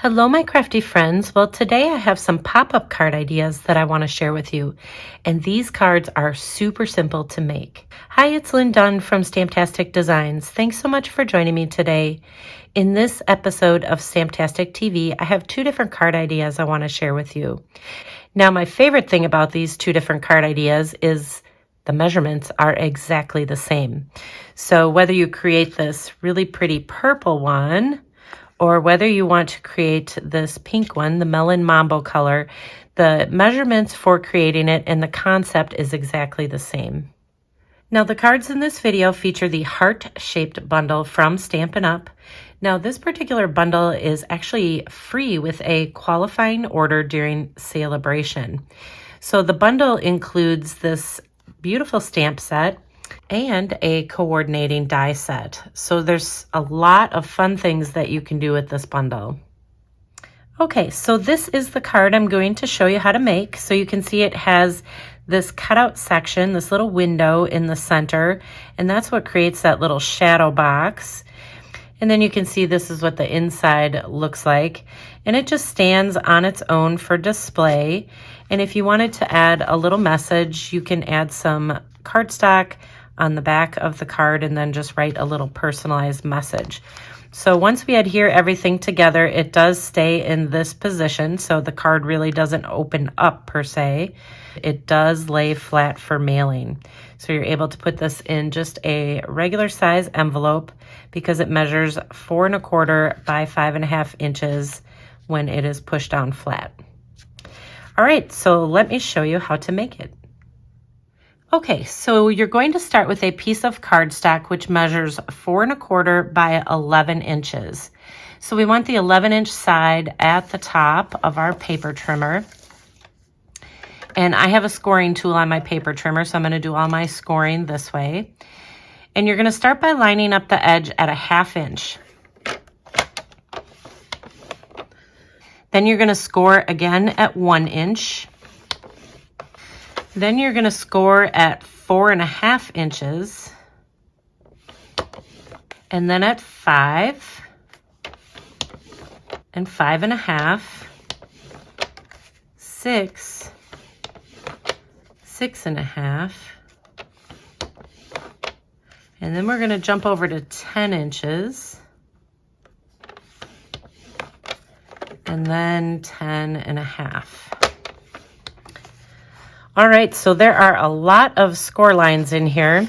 Hello, my crafty friends. Well, today I have some pop-up card ideas that I want to share with you. And these cards are super simple to make. Hi, it's Lynn Dunn from Stamptastic Designs. Thanks so much for joining me today. In this episode of Stamptastic TV, I have two different card ideas I want to share with you. Now, my favorite thing about these two different card ideas is the measurements are exactly the same. So whether you create this really pretty purple one, or whether you want to create this pink one, the melon mambo color, the measurements for creating it and the concept is exactly the same. Now the cards in this video feature the heart-shaped bundle from Stampin Up. Now this particular bundle is actually free with a qualifying order during Sale-A-Bration. So the bundle includes this beautiful stamp set and a coordinating die set. So there's a lot of fun things that you can do with this bundle. Okay, so this is the card I'm going to show you how to make. So you can see it has this cutout section, this little window in the center, and that's what creates that little shadow box. And then you can see this is what the inside looks like. And it just stands on its own for display. And if you wanted to add a little message, you can add some cardstock on the back of the card and then just write a little personalized message. So once we adhere everything together, it does stay in this position, so the card really doesn't open up per se. It does lay flat for mailing. So you're able to put this in just a regular size envelope because it measures 4 1/4 by 5 1/2 inches when it is pushed down flat. All right, so let me show you how to make it. Okay, so you're going to start with a piece of cardstock which measures 4 1/4 by 11 inches. So we want the 11-inch side at the top of our paper trimmer. And I have a scoring tool on my paper trimmer, so I'm going to do all my scoring this way. And you're going to start by lining up the edge at 1/2 inch. Then you're going to score again at 1 inch. Then you're going to score at 4 1/2 inches, and then at 5 and 5 1/2, 6, 6 1/2, and then we're going to jump over to 10 inches, and then 10 1/2. All right, so there are a lot of score lines in here.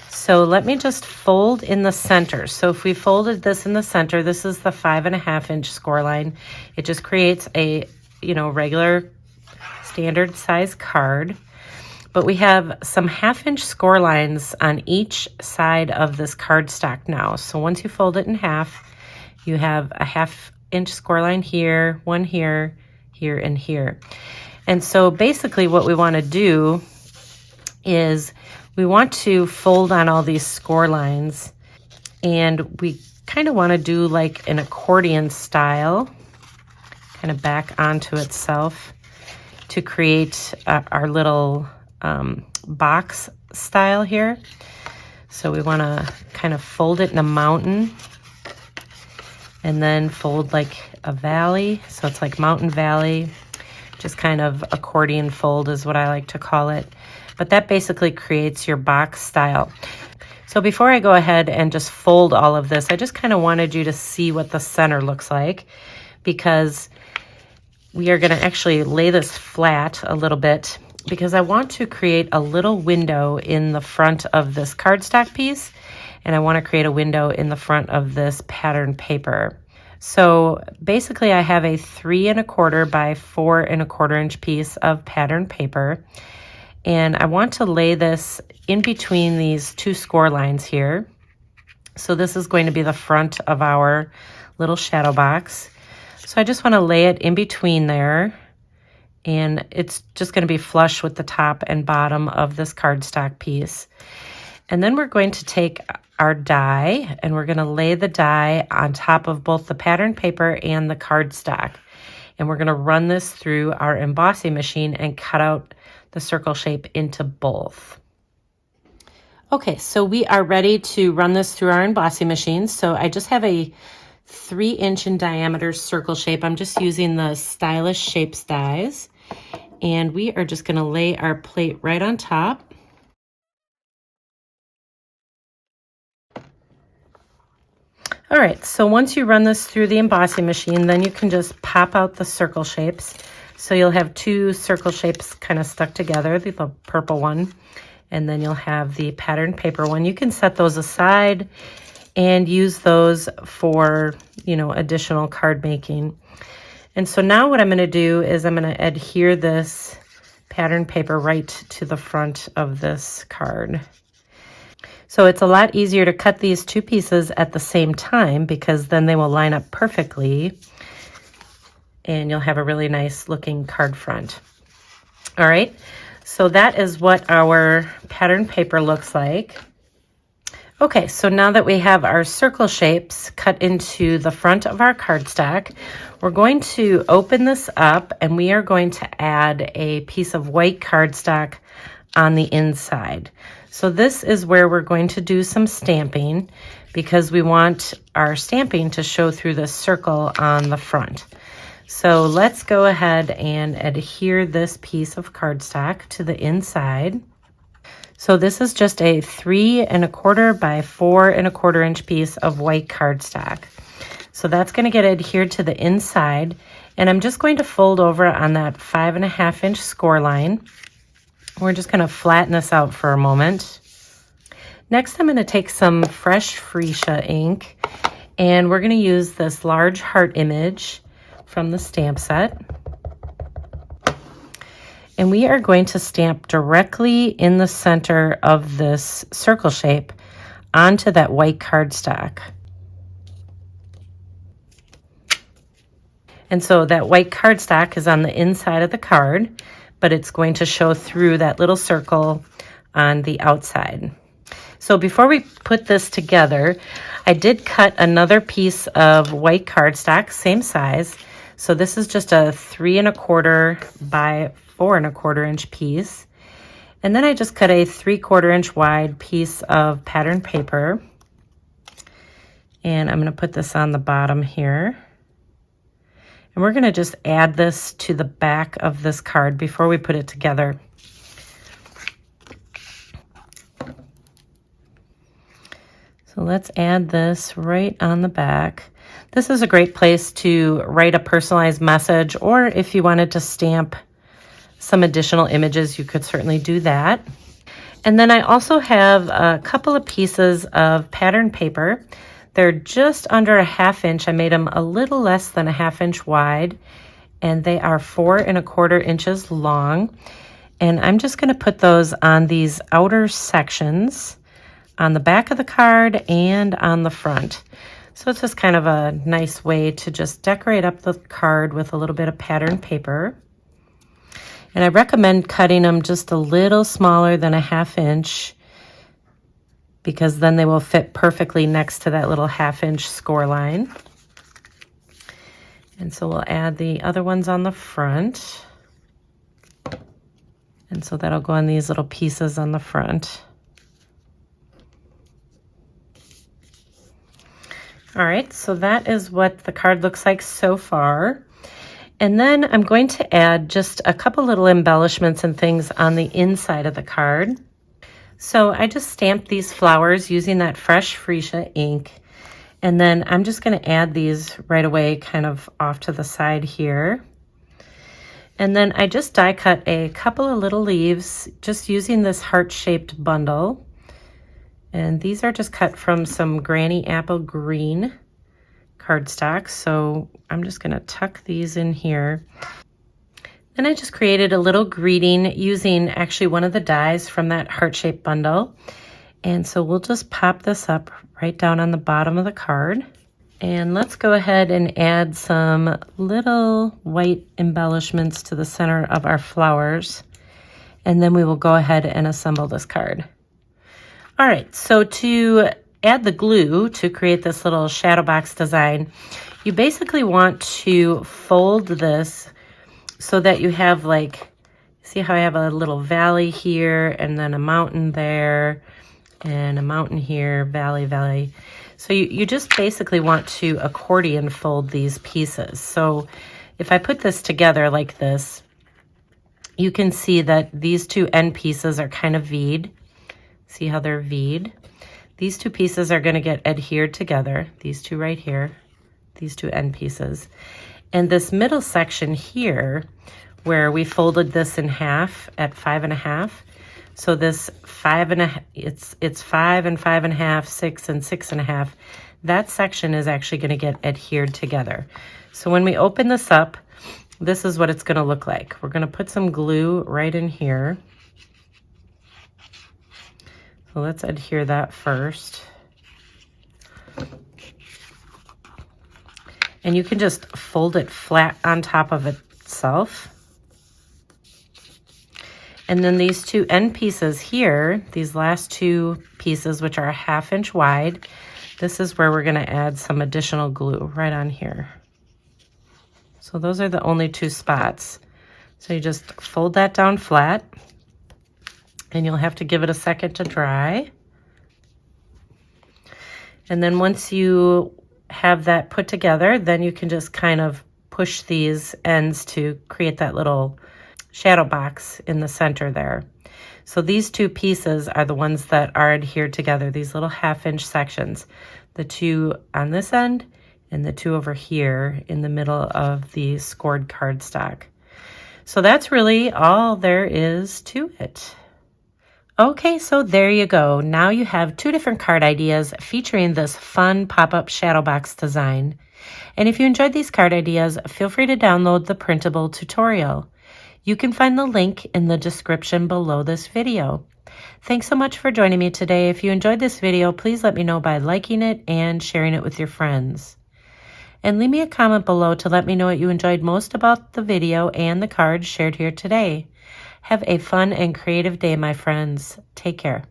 So let me just fold in the center. So if we folded this in the center, this is the 5 1/2 inch score line. It just creates a, regular standard size card. But we have some 1/2 inch score lines on each side of this cardstock now. So once you fold it in half, you have a 1/2 inch score line here, one here, here, and here. And so basically what we want to do is we want to fold on all these score lines, and we kind of want to do like an accordion style, kind of back onto itself to create our little box style here. So we want to kind of fold it in a mountain and then fold like a valley. So it's like mountain valley. Just kind of accordion fold is what I like to call it. But that basically creates your box style. So before I go ahead and just fold all of this, I just kind of wanted you to see what the center looks like, because we are going to actually lay this flat a little bit because I want to create a little window in the front of this cardstock piece, and I want to create a window in the front of this pattern paper. So basically I have a 3 1/4 by 4 1/4 inch piece of pattern paper, and I want to lay this in between these two score lines here. So this is going to be the front of our little shadow box. So I just want to lay it in between there, and it's just going to be flush with the top and bottom of this cardstock piece. And then we're going to take our die, and we're going to lay the die on top of both the pattern paper and the cardstock. And we're going to run this through our embossing machine and cut out the circle shape into both. Okay, so we are ready to run this through our embossing machine. So I just have a 3-inch in diameter circle shape. I'm just using the Stylish Shapes dies. And we are just gonna lay our plate right on top. All right, so once you run this through the embossing machine, then you can just pop out the circle shapes. So you'll have 2 circle shapes kind of stuck together, the purple one, and then you'll have the patterned paper one. You can set those aside and use those for, additional card making. And so now what I'm going to do is I'm going to adhere this patterned paper right to the front of this card. So it's a lot easier to cut these 2 pieces at the same time because then they will line up perfectly and you'll have a really nice looking card front. All right, so that is what our pattern paper looks like. Okay, so now that we have our circle shapes cut into the front of our cardstock, we're going to open this up and we are going to add a piece of white cardstock on the inside. So this is where we're going to do some stamping because we want our stamping to show through the circle on the front. So let's go ahead and adhere this piece of cardstock to the inside. So this is just a 3 1/4 by 4 1/4 inch piece of white cardstock. So that's going to get adhered to the inside, and I'm just going to fold over on that 5 1/2 inch score line. We're just going to flatten this out for a moment. Next, I'm going to take some fresh freesia ink, and we're going to use this large heart image from the stamp set. And we are going to stamp directly in the center of this circle shape onto that white cardstock. And so that white cardstock is on the inside of the card, but it's going to show through that little circle on the outside. So before we put this together, I did cut another piece of white cardstock, same size. So this is just a 3 1/4 by 4 1/4 inch piece. And then I just cut a 3/4 inch wide piece of patterned paper. And I'm going to put this on the bottom here. And we're going to just add this to the back of this card before we put it together. So let's add this right on the back. This is a great place to write a personalized message, or if you wanted to stamp some additional images, you could certainly do that. And then I also have a couple of pieces of patterned paper. They're just under a 1/2 inch. I made them a little less than a 1/2 inch wide, and they are 4 1/4 inches long. And I'm just going to put those on these outer sections on the back of the card and on the front. So it's just kind of a nice way to just decorate up the card with a little bit of patterned paper. And I recommend cutting them just a little smaller than a 1/2 inch because then they will fit perfectly next to that little 1/2 inch score line. And so we'll add the other ones on the front. And so that'll go on these little pieces on the front. All right, so that is what the card looks like so far. And then I'm going to add just a couple little embellishments and things on the inside of the card. So I just stamped these flowers using that fresh freesia ink. And then I'm just going to add these right away kind of off to the side here. And then I just die cut a couple of little leaves just using this heart-shaped bundle. And these are just cut from some Granny Apple Green cardstock. So I'm just going to tuck these in here. Then I just created a little greeting using actually one of the dies from that heart-shaped bundle. And so we'll just pop this up right down on the bottom of the card. And let's go ahead and add some little white embellishments to the center of our flowers. And then we will go ahead and assemble this card. All right, so to add the glue to create this little shadow box design, you basically want to fold this so that you have see how I have a little valley here and then a mountain there and a mountain here, valley, valley. So you just basically want to accordion fold these pieces. So if I put this together like this, you can see that these two end pieces are kind of V'd. See how they're V'd? These two pieces are going to get adhered together, these two right here, these two end pieces. And this middle section here, where we folded this in half at 5.5, so this 5.5, it's 5 and 5.5, 6 and 6.5. That section is actually going to get adhered together. So when we open this up, this is what it's going to look like. We're going to put some glue right in here. So let's adhere that first. And you can just fold it flat on top of itself. And then these two end pieces here, these last two pieces, which are a 1/2 inch wide, this is where we're going to add some additional glue right on here. So those are the only two spots. So you just fold that down flat, and you'll have to give it a second to dry. And then once you have that put together, then you can just kind of push these ends to create that little shadow box in the center there. So these two pieces are the ones that are adhered together, these little 1/2 inch sections. The two on this end and the two over here in the middle of the scored cardstock. So that's really all there is to it. Okay, so there you go. Now you have two different card ideas featuring this fun pop-up shadow box design. And if you enjoyed these card ideas, feel free to download the printable tutorial. You can find the link in the description below this video. Thanks so much for joining me today. If you enjoyed this video, please let me know by liking it and sharing it with your friends. And leave me a comment below to let me know what you enjoyed most about the video and the cards shared here today. Have a fun and creative day, my friends. Take care.